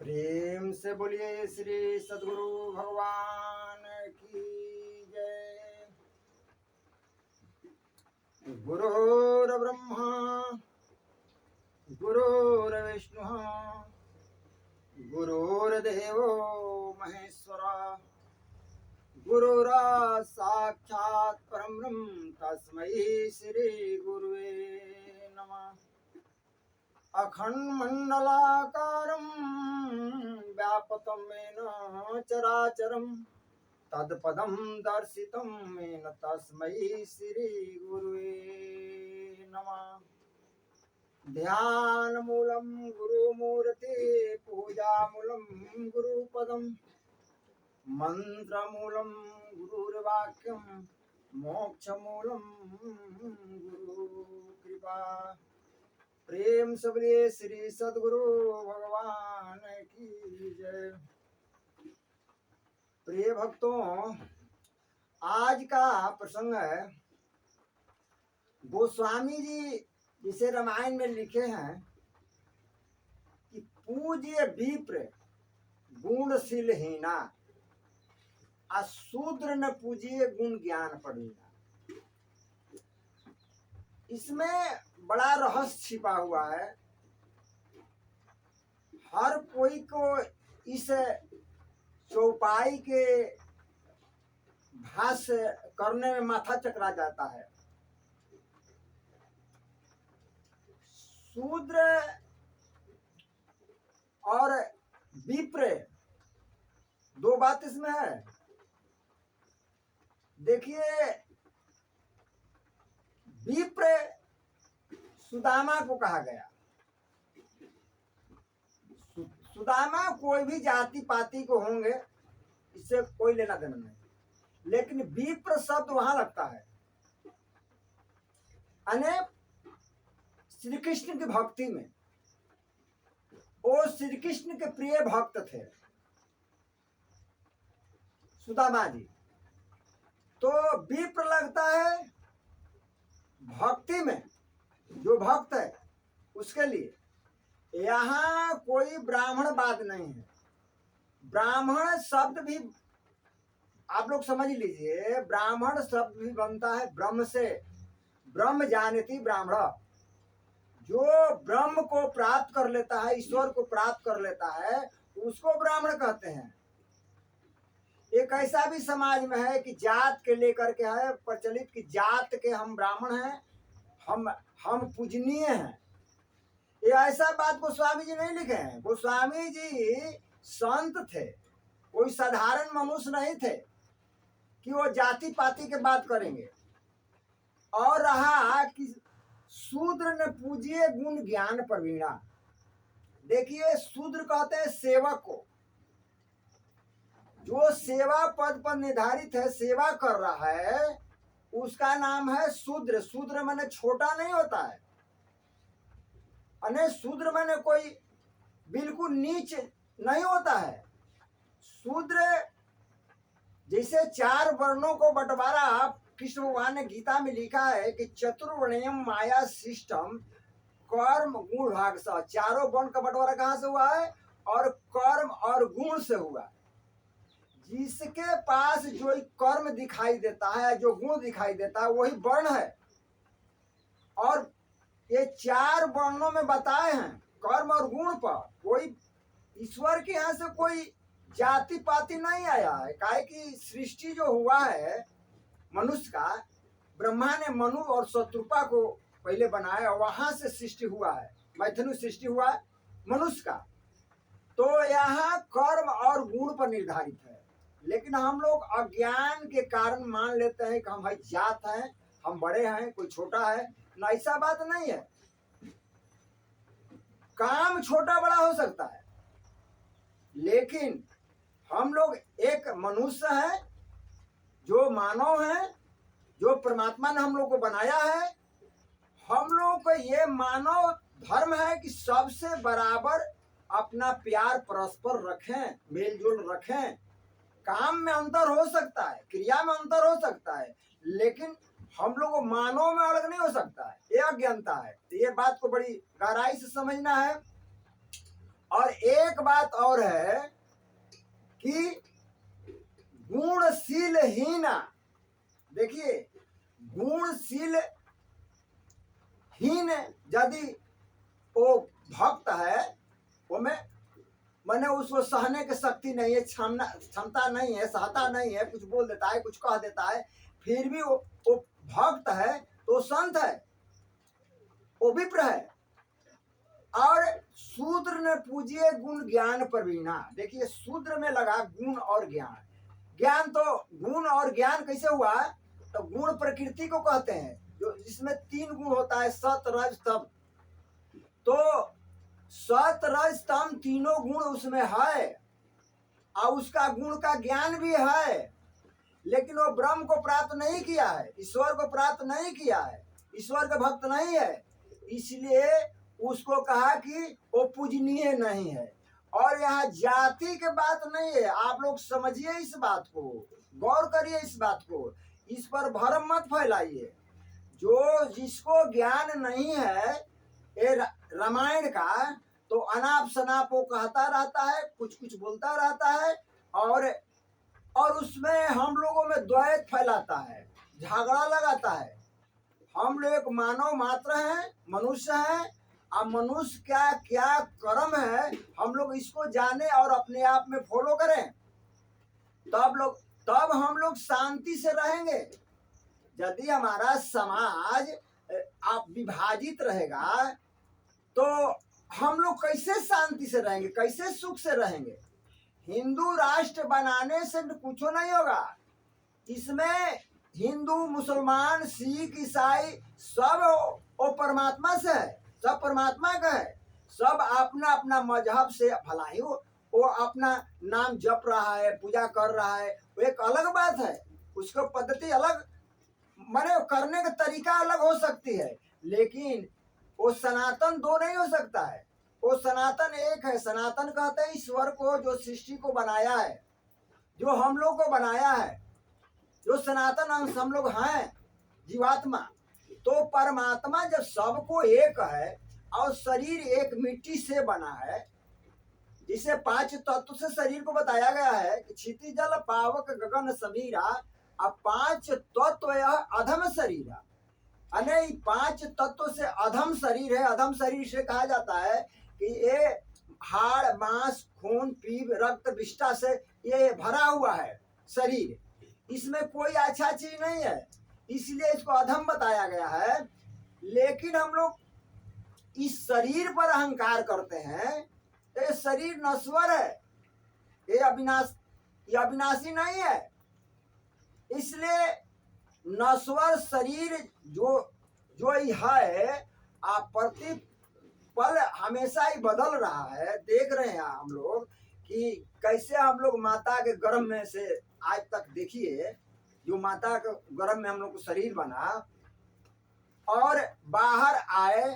प्रेम से बोलिए श्री सद्गुरु भगवान की जय। गुरुर्ब्रह्मा गुरुर्विष्णु गुरुर्देवो महेश्वरा गुरुरा साक्षात् परम ब्रह्म तस्मै श्री गुरुवे नमः। अखण्डमण्डलाकारं व्याप्तं येन चराचरं तत्पदं दर्शितं येन तस्मै श्रीगुरुवे नमः। ध्यानमूलं गुरुमूर्ते पूजामूलं गुरुपदं मन्त्रमूलं गुरुर्वाक्यं मोक्षमूलं गुरुकृपा। प्रेम से बोलिए श्री सद्गुरु भगवान की जय। प्रिय भक्तों, आज का प्रसंग है गोस्वामी जी जिसे रामायण में लिखे हैं कि पूज्य विप्र गुणशील हीना अशूद्र न पूजिए गुण ज्ञान पढ़ीना। इसमें बड़ा रहस्य छिपा हुआ है। हर कोई को इस चौपाई के भाष्य करने में माथा चकरा जाता है। शूद्र और विप्र दो बात इसमें है। देखिए, विप्र सुदामा को कहा गया। सुदामा कोई भी जाति पाति को होंगे, इससे कोई लेना देना नहीं, लेकिन विप्र शब्द वहां लगता है। अनेक श्री कृष्ण की भक्ति में वो श्री कृष्ण के प्रिय भक्त थे सुदामा जी। तो विप्र लगता है भक्ति में, जो भक्त है उसके लिए। यहाँ कोई ब्राह्मण बात नहीं है। ब्राह्मण शब्द भी आप लोग समझ लीजिए, ब्राह्मण शब्द भी बनता है ब्रह्म से। ब्रह्म जानती ब्राह्मण, जो ब्रह्म को प्राप्त कर लेता है, ईश्वर को प्राप्त कर लेता है, उसको ब्राह्मण कहते हैं। एक ऐसा भी समाज में है कि जात के लेकर के है प्रचलित कि जात के हम ब्राह्मण हैं, हम पूजनीय हैं। ये ऐसा बात गोस्वामी जी नहीं लिखे हैं। गोस्वामी जी संत थे, कोई साधारण मनुष्य नहीं थे कि वो जाति पाति के बात करेंगे। और रहा कि शूद्र न पूजिए गुण ज्ञान प्रवीणा। देखिए, शूद्र कहते हैं सेवक को। जो सेवा पद पर निर्धारित है, सेवा कर रहा है, उसका नाम है शूद्र। शूद्र माने छोटा नहीं होता है। अने शूद्र माने कोई बिल्कुल नीच नहीं होता है। शूद्र जैसे चार वर्णों को बंटवारा कृष्ण भगवान ने गीता में लिखा है कि चतुर्वर्णयम माया सिस्टम कर्म गुण भाग सा। चारों वर्ण का बंटवारा कहाँ से हुआ है? और कर्म और गुण से हुआ। जिसके पास जो कर्म दिखाई देता है, जो गुण दिखाई देता है, वही वर्ण है। और ये चार वर्णों में बताए हैं कर्म और गुण पर। कोई ईश्वर के यहाँ से कोई जाति पाति नहीं आया है। काहे कि सृष्टि जो हुआ है मनुष्य का, ब्रह्मा ने मनु और शत्रुपा को पहले बनाया, वहां से सृष्टि हुआ है। मैथुन सृष्टि हुआ है मनुष्य का। तो यहाँ कर्म और गुण पर निर्धारित है। लेकिन हम लोग अज्ञान के कारण मान लेते हैं कि हम भाई जात हैं, हम बड़े हैं, कोई छोटा है। ना, ऐसा बात नहीं है। काम छोटा बड़ा हो सकता है, लेकिन हम लोग एक मनुष्य हैं, जो मानव हैं, जो परमात्मा ने हम लोग को बनाया है। हम लोग को ये मानव धर्म है कि सबसे बराबर अपना प्यार परस्पर रखें, मेलजोल रखें। काम में अंतर हो सकता है, क्रिया में अंतर हो सकता है, लेकिन हम लोग को मानव में अलग नहीं हो सकता है। ये अज्ञानता है। तो ये बात को बड़ी गहराई से समझना है। और एक बात और है कि गुणशीलहीना, देखिए गुणशील हीन यदि वो भक्त है, वो में मैंने उसको सहने की शक्ति नहीं है, क्षमता नहीं है, सहता नहीं है, कुछ बोल देता है, कुछ कह देता है, फिर भी वो भक्त है तो संत है, वो विप्र है। और शूद्र ने पूजिए गुण ज्ञान प्रवीणा, देखिए शूद्र में लगा गुण और ज्ञान। ज्ञान तो गुण और ज्ञान कैसे हुआ, तो गुण प्रकृति को कहते हैं, जो जिसमें 3 गुण होता है, सत रज तम। तो सत रज तम तीनों गुण उसमें है और उसका गुण का ज्ञान भी है, लेकिन वो ब्रह्म को प्राप्त नहीं किया है, ईश्वर को प्राप्त नहीं किया है, ईश्वर का भक्त नहीं है, इसलिए उसको कहा कि वो पूजनीय नहीं है। और यहाँ जाति के बात नहीं है, आप लोग समझिए इस बात को, गौर करिए इस बात को, इस पर भ्रम मत फैलाइए। जो जिसको ज्ञान नहीं है ये रामायण का, तो अनाप शनाप वो कहता रहता है, कुछ कुछ बोलता रहता है, और उसमें हम लोगों में द्वैत फैलाता है, झगड़ा लगाता है। हम लोग एक मानव मात्र हैं, मनुष्य हैं, अब मनुष्य क्या क्या कर्म है हम लोग इसको जाने और अपने आप में फॉलो करें, तब हम लोग शांति से रहेंगे। यदि हमारा समाज आप विभाजित रहेगा तो हम लोग कैसे शांति से रहेंगे, कैसे सुख से रहेंगे। हिंदू राष्ट्र बनाने से कुछ नहीं होगा, इसमें हिंदू मुसलमान सिख ईसाई सब वो परमात्मा से है, सब परमात्मा का है, सब अपना अपना मजहब से भला ही वो अपना नाम जप रहा है, पूजा कर रहा है, वो एक अलग बात है, उसको पद्धति अलग, माने करने का तरीका अलग हो सकती है, लेकिन वो सनातन दो नहीं हो सकता है। वो सनातन एक है। सनातन कहते हैं ईश्वर को, जो सृष्टि को बनाया है, जो हम लोग को बनाया है, जो सनातन अंश हम लोग हैं, जीवात्मा। तो परमात्मा जब सबको एक है और शरीर एक मिट्टी से बना है, जिसे 5 तत्व से शरीर को बताया गया है कि क्षिति जल पावक गगन समीरा, अब 5 तत्व यह अधम शरीर, अने 5 तत्व से अधम शरीर है। अधम शरीर से कहा जाता है कि ये हाड़ मांस खून पीप रक्त विष्ठा से ये भरा हुआ है शरीर, इसमें कोई अच्छा चीज नहीं है, इसलिए इसको अधम बताया गया है। लेकिन हम लोग इस शरीर पर अहंकार करते हैं, ये शरीर नश्वर है, ये अविनाशी नहीं है, इसलिए नश्वर शरीर जो है आप प्रति पल हमेशा ही बदल रहा है। देख रहे हैं हम लोग कि कैसे हम लोग माता के गर्भ में से आज तक, देखिए जो माता के गर्भ में हम लोग को शरीर बना और बाहर आए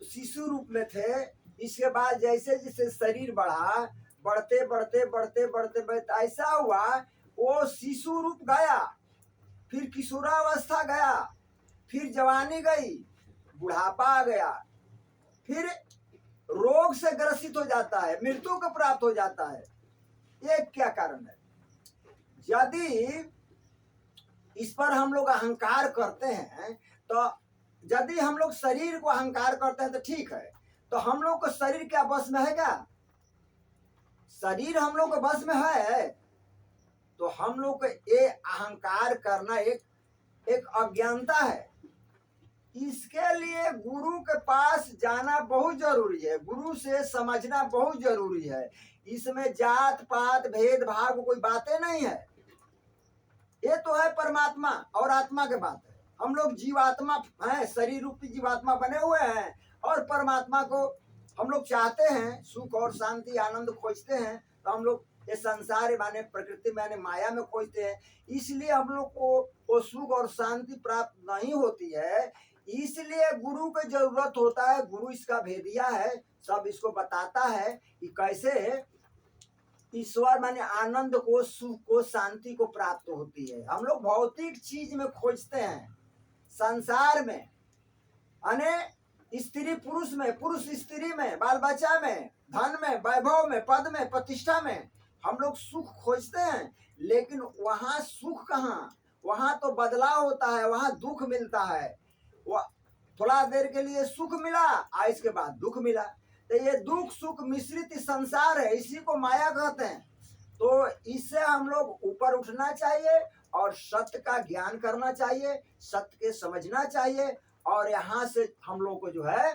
तो शिशु रूप में थे, इसके बाद जैसे जैसे शरीर बढ़ा, बढ़ते बढ़ते बढ़ते बढ़ते बढ़ते ऐसा हुआ वो शिशु रूप गया, फिर किशोरावस्था गया, फिर जवानी गई, बुढ़ापा आ गया, फिर रोग से ग्रसित हो जाता है, मृत्यु को प्राप्त हो जाता है। ये क्या कारण है? यदि इस पर हम लोग अहंकार करते हैं, तो यदि हम लोग शरीर को अहंकार करते हैं तो ठीक है, तो हम लोग को शरीर क्या बस में है? क्या शरीर हम लोग को बस में है? तो हम लोग को ये अहंकार करना एक अज्ञानता है। इसके लिए गुरु के पास जाना बहुत जरूरी है, गुरु से समझना बहुत जरूरी है। इसमें जात पात भेदभाव कोई बातें नहीं है, ये तो है परमात्मा और आत्मा के बात है। हम लोग जीवात्मा हैं, शरीर रूपी जीवात्मा बने हुए हैं, और परमात्मा को हम लोग चाहते हैं, सुख और शांति आनंद खोजते हैं, तो हम लोग ये संसार माने प्रकृति माने माया में खोजते हैं। इसलिए हम लोग को वो सुख और शांति प्राप्त नहीं होती है, इसलिए गुरु की जरूरत होता है। गुरु इसका भेदिया है, सब इसको बताता है कि कैसे ईश्वर माने आनंद को, सुख को, शांति को प्राप्त होती है। हम लोग भौतिक चीज में खोजते हैं, संसार में, अने स्त्री पुरुष में, पुरुष स्त्री में, बाल बच्चा में, धन में, वैभव में, पद में, प्रतिष्ठा में हम लोग सुख खोजते हैं, लेकिन वहां सुख कहाँ, वहां तो बदलाव होता है, वहां दुख मिलता है। वह थोड़ा देर के लिए सुख मिला, आयुष के बाद दुख मिला। तो ये दुख सुख मिश्रित संसार है, इसी को माया कहते हैं। तो इससे हम लोग ऊपर उठना चाहिए और सत्य का ज्ञान करना चाहिए, सत्य के समझना चाहिए। और यहाँ से हम लोग को जो है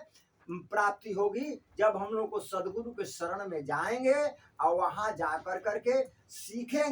प्राप्ति होगी जब हम लोग को सदगुरु के शरण में जाएंगे और वहां जाकर करके सीखेंगे।